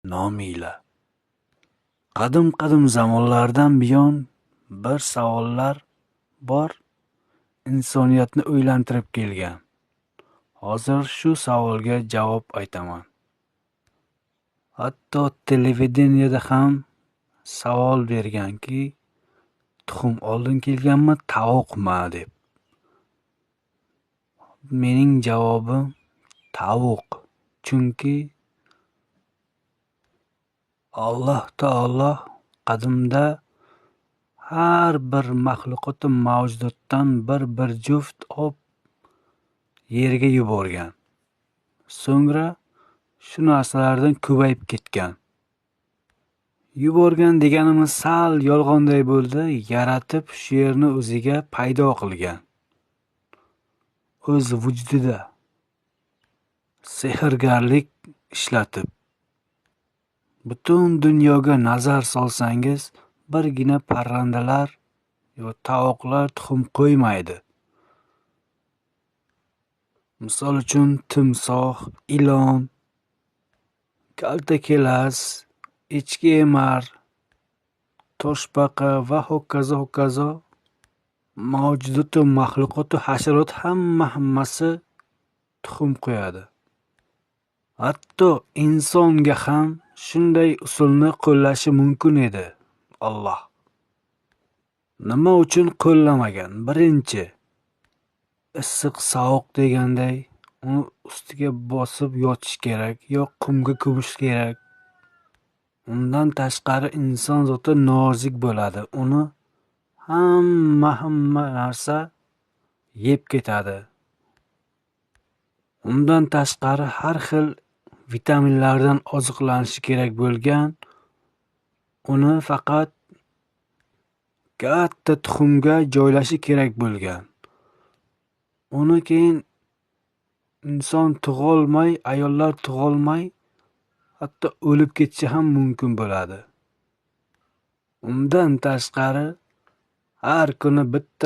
nomiyle. Qadim zamonlardan buyon bir savollar bor, insoniyatni o'ylantirib kelgan. Hozir shu savolga javob aytaman. Hatto televideniyada ham savol berganki, tuxum oldin kelganmi, tovuqmi deb. Mening javobim tovuq. Chunki Alloh taolo qadimda har bir maxluqoti mavjudotdan bir juft yerga yuborgan. So'ngra shu narsalardan ko'payib ketgan. Yuborgan deganimiz sal yolg'onday bo'ldi, yaratib shu yerni o'ziga paydo qilgan. O'z vujudida sehrgarlik ishlatib. Butun dunyoga nazar solsangiz, birgina parrandalar yo tovuqlar tuxum qo'ymaydi. Misol uchun timsoh, ilon, kaltakelas, echki emar, toshbaqa va ho'kazo mavjudotu maxluqotu hasharot hammasi tuxum qo'yadi. Hatto insonga ham shunday usulni qo'llashi mumkin edi Alloh. Nima uchun qo'llamagan? Birinchi, issiq sovuq deganday uni ustiga bosib yotish kerak yo qumga ko'mish kerak. Undan tashqari inson zoti nozik bo'ladi. Uni hamma narsa yeb ketadi. Undan tashqari har xil vitaminlardan oziqlanishi kerak bo'lgan, uni faqat katta tuxumga joylashi kerak bo'lgan. Uni keyin inson tug'olmay, ayollar tug'olmay, hatto o'lib ketishi ham mumkin bo'ladi. Undan tashqari har kuni bitta